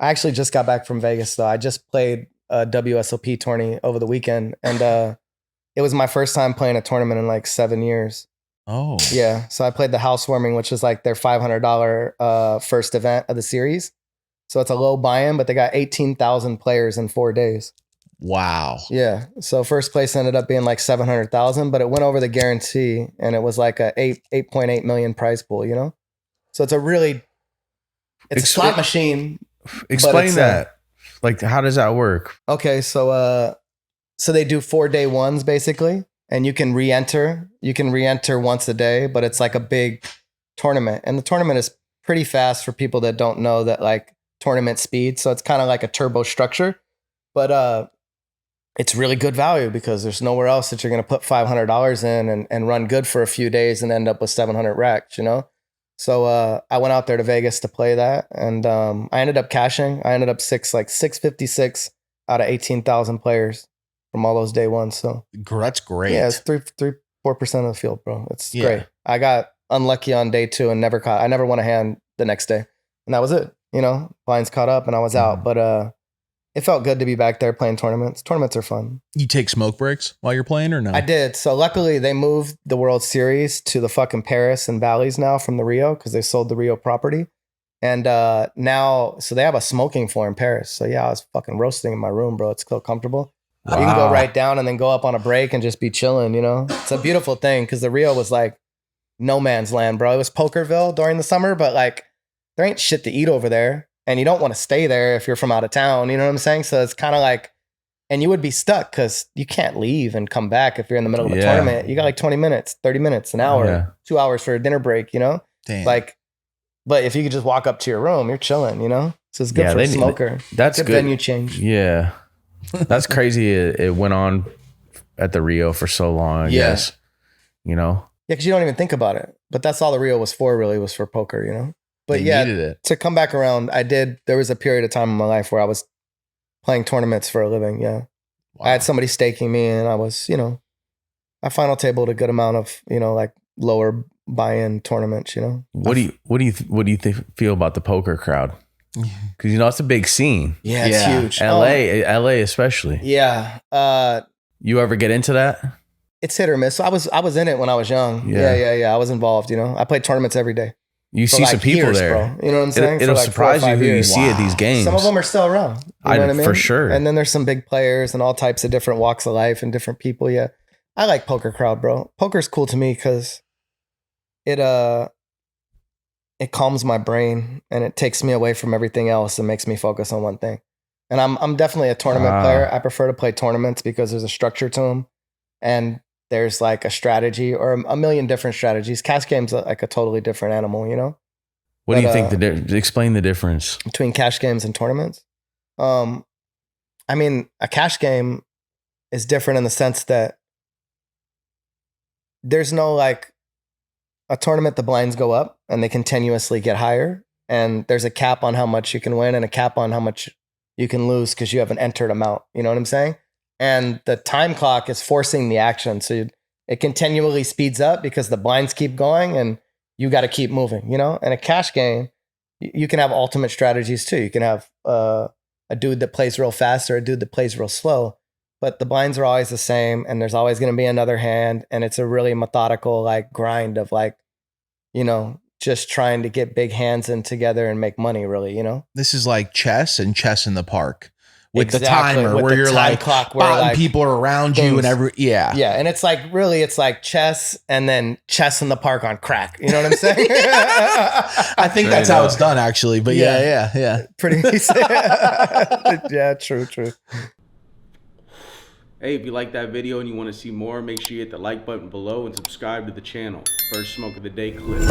I actually just got back from Vegas though. I just played a WSOP tourney over the weekend, and it was my first time playing a tournament in like 7 years. Oh. Yeah. So I played the Housewarming, which is like their $500 first event of the series. So it's a low buy-in, but they got 18,000 players in 4 days. Wow. Yeah. So first place ended up being like 700,000, but it went over the guarantee, and it was like a 8.8 million prize pool, you know? So it's a slot machine. Explain that. Like, how does that work? Okay. So they do 4-day ones basically, and you can re-enter. You can re-enter once a day, but it's like a big tournament. And the tournament is pretty fast for people that don't know that, like, tournament speed. So it's kind of like a turbo structure, but it's really good value because there's nowhere else that you're going to put $500 in and run good for a few days and end up with 700 racks, you know? So I went out there to Vegas to play that, and I ended up cashing. I ended up 656 out of 18,000 players from all those day ones. So that's great. Yeah, it's 4% of the field, bro. It's great. I got unlucky on day 2 and I never won a hand the next day, and that was it. You know, blinds caught up and I was out, but it felt good to be back there playing tournaments. Tournaments are fun. You take smoke breaks while you're playing or no? I did. So luckily they moved the World Series to the fucking Paris and Valleys now from the Rio, because they sold the Rio property. And now, so they have a smoking floor in Paris. So yeah, I was fucking roasting in my room, bro. It's still comfortable. Wow. You can go right down and then go up on a break and just be chilling, you know? It's a beautiful thing, because the Rio was like no man's land, bro. It was Pokerville during the summer, but like there ain't shit to eat over there. And you don't want to stay there if you're from out of town, you know what I'm saying? So it's kind of like, and you would be stuck because you can't leave and come back if you're in the middle of a tournament. You got like 20 minutes, 30 minutes, an hour, 2 hours for a dinner break, you know? Damn. Like, but if you could just walk up to your room, you're chilling, you know? So it's good for a smoker. That's good. Venue change. Yeah. That's crazy. It went on at the Rio for so long, I guess, you know? Yeah, because you don't even think about it. But that's all the Rio was for, really, was for poker, you know? But you needed it. To come back around, there was a period of time in my life where I was playing tournaments for a living. Yeah. Wow. I had somebody staking me, and I was, you know, I final tabled a good amount of, you know, like lower buy-in tournaments, you know. What do you feel about the poker crowd? Because, you know, it's a big scene. Yeah, it's huge. LA especially. Yeah. You ever get into that? It's hit or miss. So I was in it when I was young. Yeah. I was involved, you know. I played tournaments every day. You see some people years, there. Bro. You know what I'm saying? It'll surprise you who you see at these games. Some of them are still around. You know what I mean? For sure. And then there's some big players and all types of different walks of life and different people. Yeah. I like poker crowd, bro. Poker's cool to me because it calms my brain and it takes me away from everything else and makes me focus on one thing. And I'm definitely a tournament player. I prefer to play tournaments because there's a structure to them. And there's like a strategy or a million different strategies. Cash game's like a totally different animal, you know? What do you think? Explain the difference between cash games and tournaments. I mean, a cash game is different in the sense that there's no like a tournament, the blinds go up and they continuously get higher. And there's a cap on how much you can win and a cap on how much you can lose because you have an entered amount. You know what I'm saying? And the time clock is forcing the action. So it continually speeds up because the blinds keep going and you got to keep moving, you know? And a cash game, you can have ultimate strategies too. You can have a dude that plays real fast or a dude that plays real slow, but the blinds are always the same and there's always going to be another hand. And it's a really methodical like grind of like, you know, just trying to get big hands in together and make money really, you know? This is like chess and chess in the park. With the timer where you're like, clock where like people are around you and yeah. And it's like, really, it's like chess and then chess in the park on crack. You know what I'm saying? I think that's how it's done actually, but yeah. Pretty decent. Yeah, true. Hey, if you like that video and you want to see more, make sure you hit the like button below and subscribe to the channel. First Smoke of the Day clips.